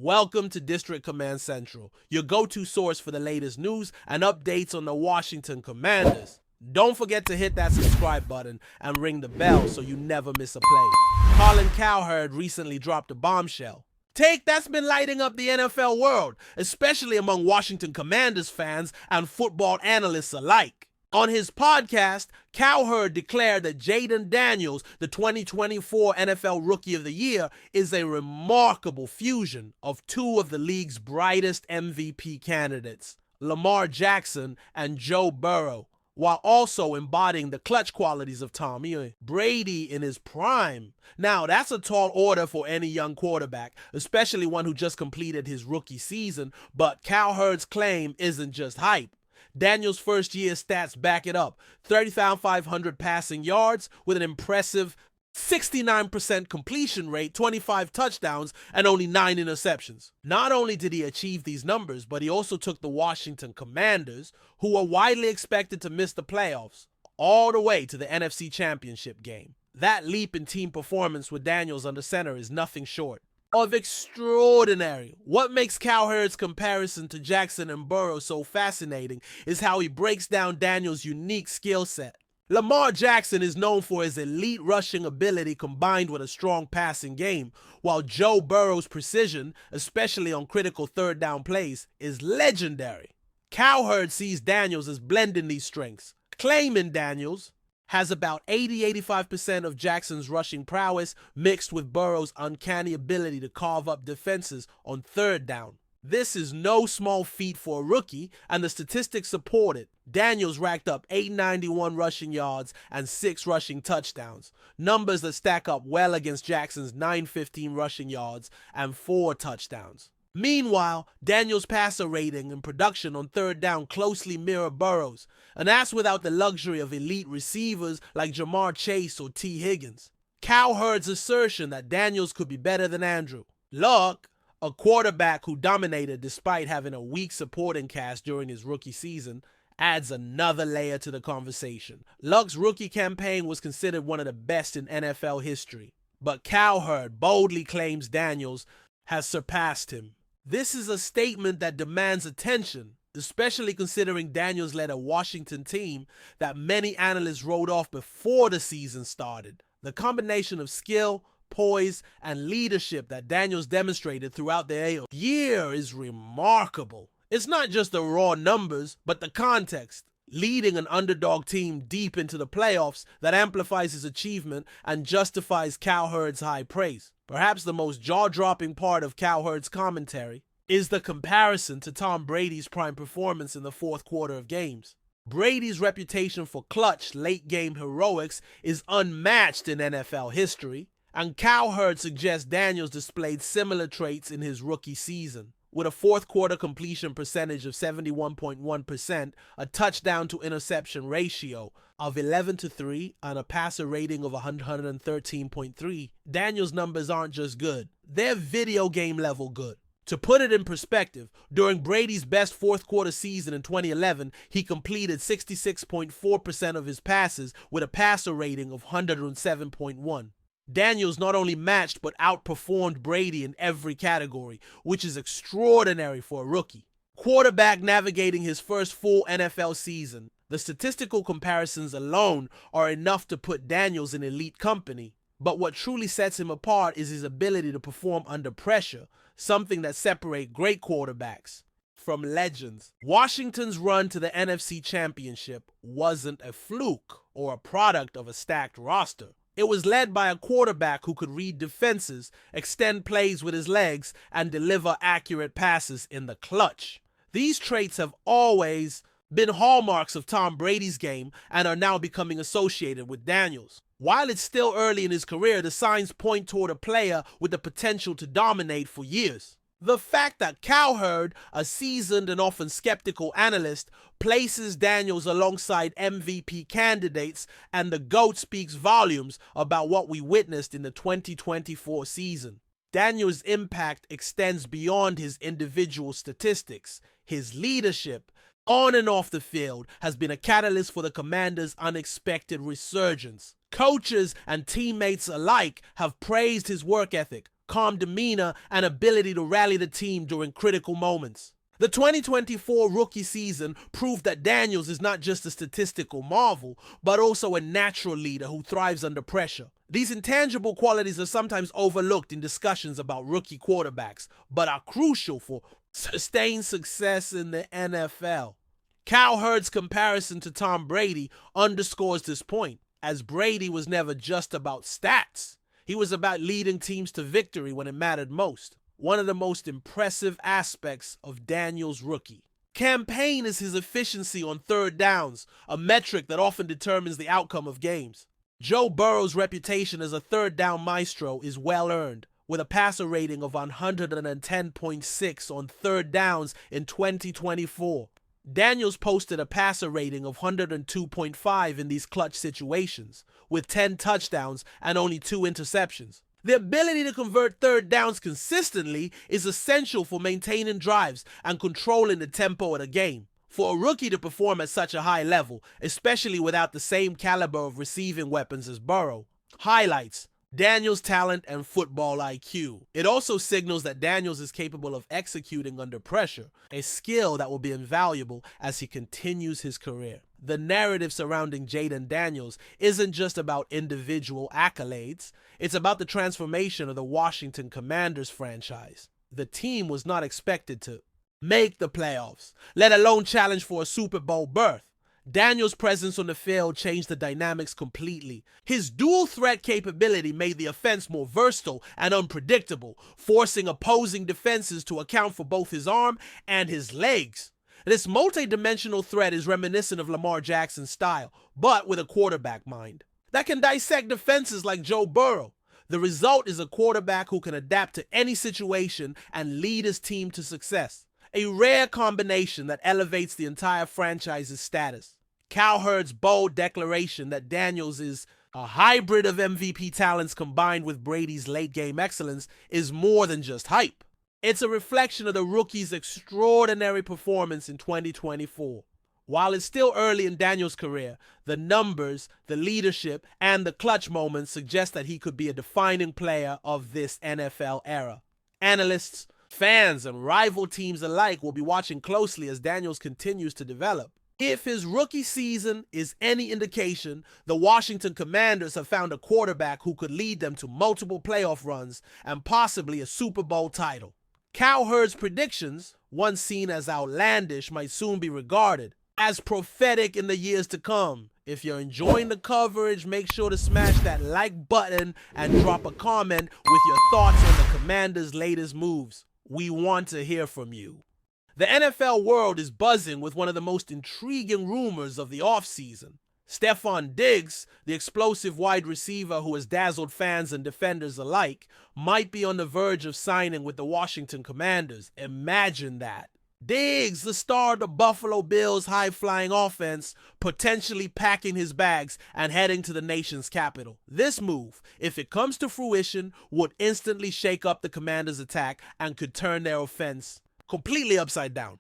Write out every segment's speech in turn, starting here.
Welcome to District Command Central, your go-to source for the latest news and updates on the Washington Commanders. Don't forget to hit that subscribe button and ring the bell so you never miss a play. Colin Cowherd recently dropped a bombshell. Take that's been lighting up the NFL world, especially among Washington Commanders fans and football analysts alike. On his podcast, Cowherd declared that Jayden Daniels, the 2024 NFL Rookie of the Year, is a remarkable fusion of two of the league's brightest MVP candidates, Lamar Jackson and Joe Burrow, while also embodying the clutch qualities of Tom Brady in his prime. Now, that's a tall order for any young quarterback, especially one who just completed his rookie season, but Cowherd's claim isn't just hype. Daniels' first-year stats back it up. 30,500 passing yards with an impressive 69% completion rate, 25 touchdowns, and only 9 interceptions. Not only did he achieve these numbers, but he also took the Washington Commanders, who were widely expected to miss the playoffs, all the way to the NFC Championship game. That leap in team performance with Daniels under center is nothing short of extraordinary. What makes Cowherd's comparison to Jackson and Burrow so fascinating is how he breaks down Daniels' unique skill set. Lamar Jackson is known for his elite rushing ability combined with a strong passing game, while Joe Burrow's precision, especially on critical third down plays, is legendary. Cowherd sees Daniels as blending these strengths, claiming Daniels has about 80-85% of Jackson's rushing prowess mixed with Burrow's uncanny ability to carve up defenses on third down. This is no small feat for a rookie, and the statistics support it. Daniels racked up 891 rushing yards and 6 rushing touchdowns, numbers that stack up well against Jackson's 915 rushing yards and 4 touchdowns. Meanwhile, Daniels' passer rating and production on third down closely mirror Burrow's, and that's without the luxury of elite receivers like Jamar Chase or T. Higgins. Cowherd's assertion that Daniels could be better than Andrew Luck, a quarterback who dominated despite having a weak supporting cast during his rookie season, adds another layer to the conversation. Luck's rookie campaign was considered one of the best in NFL history, but Cowherd boldly claims Daniels has surpassed him. This is a statement that demands attention, especially considering Daniels led a Washington team that many analysts wrote off before the season started. The combination of skill, poise, and leadership that Daniels demonstrated throughout the year is remarkable. It's not just the raw numbers, but the context. Leading an underdog team deep into the playoffs that amplifies his achievement and justifies Cowherd's high praise. Perhaps the most jaw-dropping part of Cowherd's commentary is the comparison to Tom Brady's prime performance in the fourth quarter of games. Brady's reputation for clutch, late-game heroics is unmatched in NFL history, and Cowherd suggests Daniels displayed similar traits in his rookie season. With a fourth-quarter completion percentage of 71.1%, a touchdown-to-interception ratio of 11-3, and a passer rating of 113.3, Daniels' numbers aren't just good, they're video game level good. To put it in perspective, during Brady's best fourth-quarter season in 2011, he completed 66.4% of his passes with a passer rating of 107.1. Daniels not only matched but outperformed Brady in every category, which is extraordinary for a rookie. Quarterback navigating his first full NFL season, the statistical comparisons alone are enough to put Daniels in elite company. But what truly sets him apart is his ability to perform under pressure, something that separates great quarterbacks from legends. Washington's run to the NFC Championship wasn't a fluke or a product of a stacked roster. It was led by a quarterback who could read defenses, extend plays with his legs, and deliver accurate passes in the clutch. These traits have always been hallmarks of Tom Brady's game and are now becoming associated with Daniels. While it's still early in his career, the signs point toward a player with the potential to dominate for years. The fact that Cowherd, a seasoned and often skeptical analyst, places Daniels alongside MVP candidates and the GOAT speaks volumes about what we witnessed in the 2024 season. Daniels' impact extends beyond his individual statistics. His leadership, on and off the field, has been a catalyst for the Commanders' unexpected resurgence. Coaches and teammates alike have praised his work ethic, calm demeanor, and ability to rally the team during critical moments. The 2024 rookie season proved that Daniels is not just a statistical marvel, but also a natural leader who thrives under pressure. These intangible qualities are sometimes overlooked in discussions about rookie quarterbacks, but are crucial for sustained success in the NFL. Cowherd's comparison to Tom Brady underscores this point, as Brady was never just about stats. He was about leading teams to victory when it mattered most. One of the most impressive aspects of Daniels' rookie campaign is his efficiency on third downs, a metric that often determines the outcome of games. Joe Burrow's reputation as a third down maestro is well earned, with a passer rating of 110.6 on third downs in 2024. Daniels posted a passer rating of 102.5 in these clutch situations, with 10 touchdowns and only 2 interceptions. The ability to convert third downs consistently is essential for maintaining drives and controlling the tempo of the game. For a rookie to perform at such a high level, especially without the same caliber of receiving weapons as Burrow, highlights Daniels' talent and football IQ. It also signals that Daniels is capable of executing under pressure, a skill that will be invaluable as he continues his career. The narrative surrounding Jayden Daniels isn't just about individual accolades, it's about the transformation of the Washington Commanders franchise. The team was not expected to make the playoffs, let alone challenge for a Super Bowl berth. Daniels' presence on the field changed the dynamics completely. His dual threat capability made the offense more versatile and unpredictable, forcing opposing defenses to account for both his arm and his legs. This multi-dimensional threat is reminiscent of Lamar Jackson's style, but with a quarterback mind that can dissect defenses like Joe Burrow. The result is a quarterback who can adapt to any situation and lead his team to success. A rare combination that elevates the entire franchise's status. Cowherd's bold declaration that Daniels is a hybrid of MVP talents combined with Brady's late-game excellence is more than just hype. It's a reflection of the rookie's extraordinary performance in 2024. While it's still early in Daniels' career, the numbers, the leadership, and the clutch moments suggest that he could be a defining player of this NFL era. Analysts, fans, and rival teams alike will be watching closely as Daniels continues to develop. If his rookie season is any indication, the Washington Commanders have found a quarterback who could lead them to multiple playoff runs and possibly a Super Bowl title. Cowherd's predictions, once seen as outlandish, might soon be regarded as prophetic in the years to come. If you're enjoying the coverage, make sure to smash that like button and drop a comment with your thoughts on the Commanders' latest moves. We want to hear from you. The NFL world is buzzing with one of the most intriguing rumors of the offseason. STEFON DIGGS, the explosive wide receiver who has dazzled fans and defenders alike, might be on the verge of signing with the Washington Commanders. Imagine that. DIGGS, the star of the Buffalo Bills' high-flying offense, potentially packing his bags and heading to the nation's capital. This move, if it comes to fruition, would instantly shake up the Commanders' attack and could turn their offense completely upside down.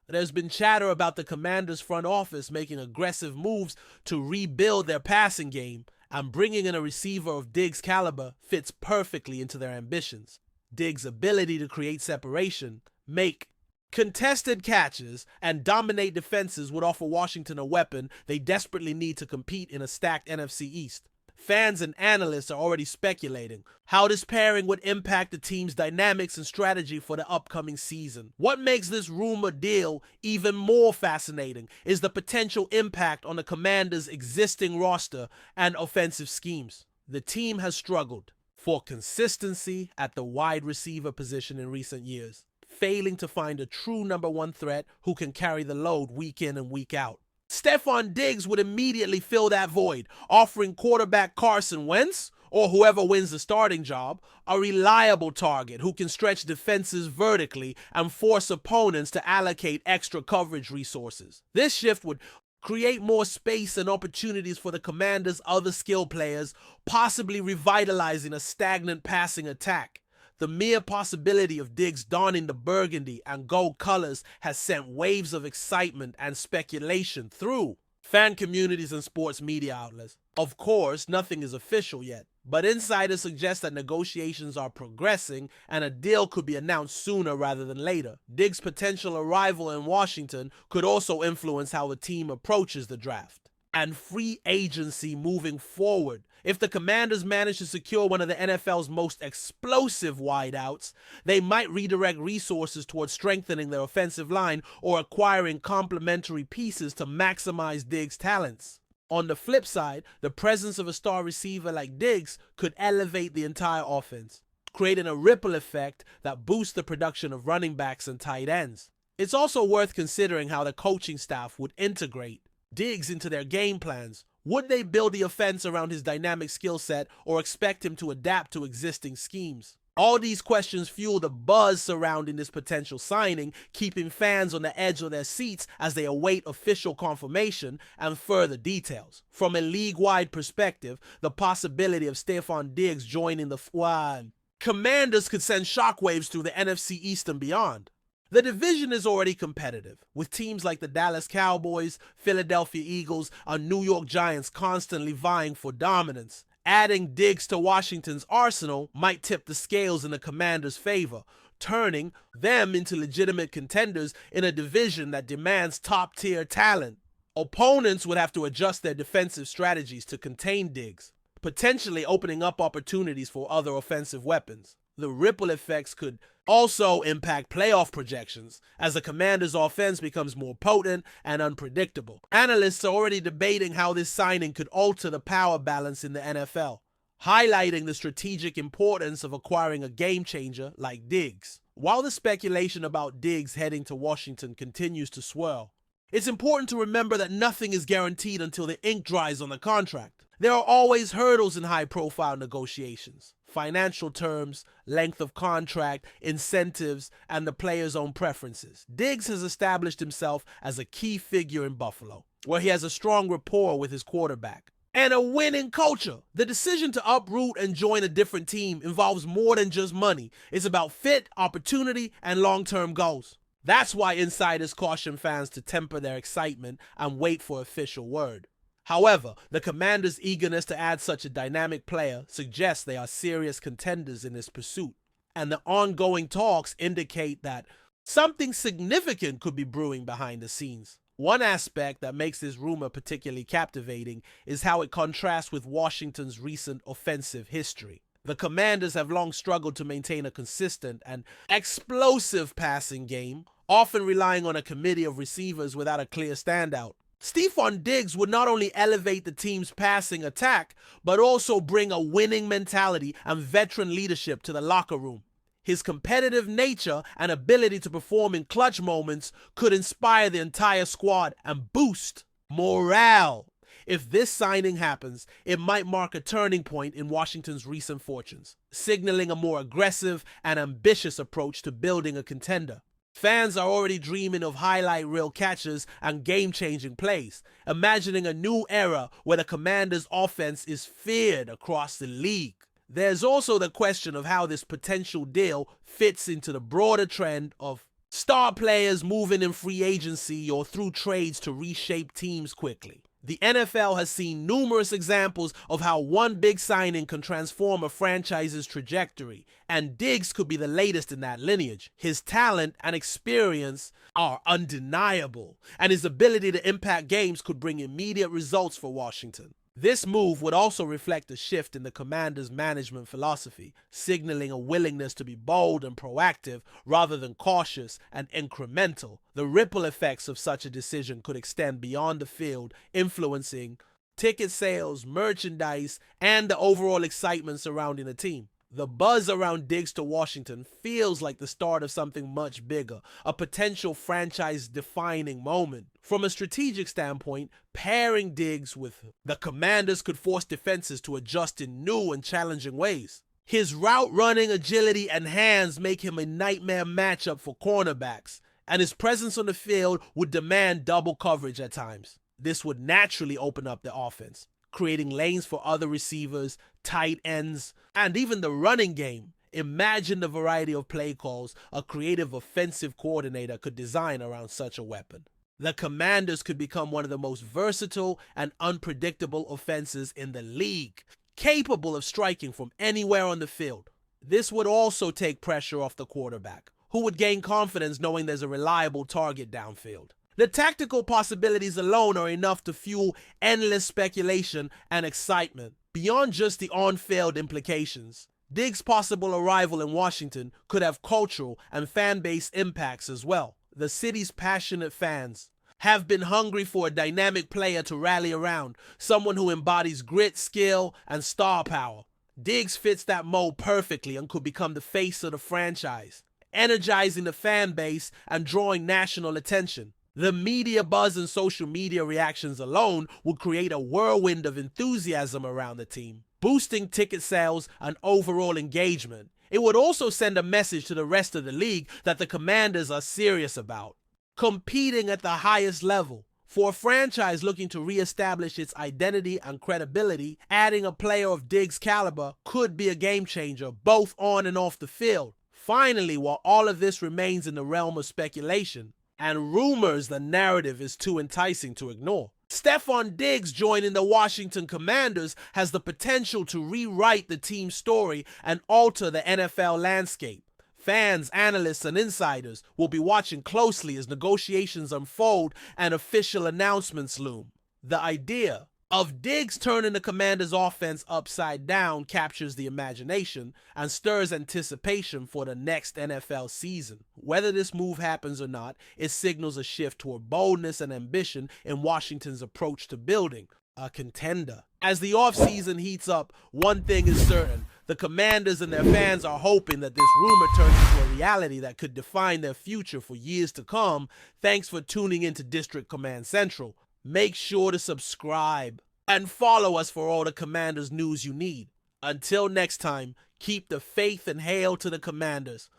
There's been chatter about the Commanders' front office making aggressive moves to rebuild their passing game, and bringing in a receiver of DIGGS' caliber fits perfectly into their ambitions. DIGGS' ability to create separation, make contested catches, and dominate defenses would offer Washington a weapon they desperately need to compete in a stacked NFC East. Fans and analysts are already speculating how this pairing would impact the team's dynamics and strategy for the upcoming season. What makes this rumor deal even more fascinating is the potential impact on the Commanders' existing roster and offensive schemes. The team has struggled for consistency at the wide receiver position in recent years, failing to find a true number one threat who can carry the load week in and week out. STEFON DIGGS would immediately fill that void, offering quarterback Carson Wentz, or whoever wins the starting job, a reliable target who can stretch defenses vertically and force opponents to allocate extra coverage resources. This shift would create more space and opportunities for the Commanders' other skill players, possibly revitalizing a stagnant passing attack. The mere possibility of DIGGS donning the burgundy and gold colors has sent waves of excitement and speculation through fan communities and sports media outlets. Of course, nothing is official yet, But insiders suggest that negotiations are progressing and a deal could be announced sooner rather than later. Diggs' potential arrival in Washington could also influence how the team approaches the draft and free agency moving forward. If the Commanders manage to secure one of the NFL's most explosive wideouts, they might redirect resources towards strengthening their offensive line or acquiring complementary pieces to maximize Diggs' talents. On the flip side, the presence of a star receiver like Diggs could elevate the entire offense, creating a ripple effect that boosts the production of running backs and tight ends. It's also worth considering how the coaching staff would integrate Diggs into their game plans. Would they build the offense around his dynamic skill set or expect him to adapt to existing schemes? All these questions fuel the buzz surrounding this potential signing, keeping fans on the edge of their seats as they await official confirmation and further details. From a league-wide perspective, the possibility of STEFON Diggs joining the Commanders could send shockwaves through the NFC East and beyond. The division is already competitive, with teams like the Dallas Cowboys, Philadelphia Eagles, and New York Giants constantly vying for dominance. Adding Diggs to Washington's arsenal might tip the scales in the Commanders' favor, turning them into legitimate contenders in a division that demands top-tier talent. Opponents would have to adjust their defensive strategies to contain Diggs, potentially opening up opportunities for other offensive weapons. The ripple effects could also impact playoff projections as the Commanders' offense becomes more potent and unpredictable. Analysts are already debating how this signing could alter the power balance in the NFL, highlighting the strategic importance of acquiring a game changer like Diggs. While the speculation about Diggs heading to Washington continues to swirl, it's important to remember that nothing is guaranteed until the ink dries on the contract. There are always hurdles in high-profile negotiations: financial terms, length of contract, incentives, and the player's own preferences. Diggs has established himself as a key figure in Buffalo, where he has a strong rapport with his quarterback and a winning culture. The decision to uproot and join a different team involves more than just money. It's about fit, opportunity, and long-term goals. That's why insiders caution fans to temper their excitement and wait for official word. However, the Commanders' eagerness to add such a dynamic player suggests they are serious contenders in this pursuit, and the ongoing talks indicate that something significant could be brewing behind the scenes. One aspect that makes this rumor particularly captivating is how it contrasts with Washington's recent offensive history. The Commanders have long struggled to maintain a consistent and explosive passing game, often relying on a committee of receivers without a clear standout. STEFON Diggs would not only elevate the team's passing attack, but also bring a winning mentality and veteran leadership to the locker room. His competitive nature and ability to perform in clutch moments could inspire the entire squad and boost morale. If this signing happens, it might mark a turning point in Washington's recent fortunes, signaling a more aggressive and ambitious approach to building a contender. Fans are already dreaming of highlight reel catches and game-changing plays, imagining a new era where the Commanders' offense is feared across the league. There's also the question of how this potential deal fits into the broader trend of star players moving in free agency or through trades to reshape teams quickly. The NFL has seen numerous examples of how one big signing can transform a franchise's trajectory, and Diggs could be the latest in that lineage. His talent and experience are undeniable, and his ability to impact games could bring immediate results for Washington. This move would also reflect a shift in the Commanders' management philosophy, signaling a willingness to be bold and proactive rather than cautious and incremental. The ripple effects of such a decision could extend beyond the field, influencing ticket sales, merchandise, and the overall excitement surrounding the team. The buzz around Diggs to Washington feels like the start of something much bigger, a potential franchise-defining moment. From a strategic standpoint, pairing Diggs with the Commanders could force defenses to adjust in new and challenging ways. His route running, agility, and hands make him a nightmare matchup for cornerbacks, and his presence on the field would demand double coverage at times. This would naturally open up the offense, creating lanes for other receivers, tight ends, and even the running game. Imagine the variety of play calls a creative offensive coordinator could design around such a weapon. The Commanders could become one of the most versatile and unpredictable offenses in the league. capable of striking from anywhere on the field. This would also take pressure off the quarterback, who would gain confidence knowing there's a reliable target downfield. The tactical possibilities alone are enough to fuel endless speculation and excitement, beyond just the on-field implications. Diggs' possible arrival in Washington could have cultural and fan-base impacts as well. The city's passionate fans have been hungry for a dynamic player to rally around, someone who embodies grit, skill, and star power. Diggs fits that mold perfectly and could become the face of the franchise, energizing the fan base and drawing national attention. The media buzz and social media reactions alone would create a whirlwind of enthusiasm around the team, boosting ticket sales and overall engagement. It would also send a message to the rest of the league that the Commanders are serious about competing at the highest level. For a franchise looking to reestablish its identity and credibility, adding a player of Diggs' caliber could be a game changer, both on and off the field. Finally, while all of this remains in the realm of speculation and rumors, the narrative is too enticing to ignore. STEFON Diggs joining the Washington Commanders has the potential to rewrite the team's story and alter the NFL landscape. Fans, analysts, and insiders will be watching closely as negotiations unfold and official announcements loom. The idea of Diggs turning the Commanders' offense upside down captures the imagination and stirs anticipation for the next NFL season. Whether this move happens or not, it signals a shift toward boldness and ambition in Washington's approach to building a contender. As the offseason heats up, one thing is certain. The Commanders and their fans are hoping that this rumor turns into a reality that could define their future for years to come. Thanks for tuning into District Command Central. Make sure to subscribe and follow us for all the Commanders news you need. Until next time, keep the faith and hail to the Commanders.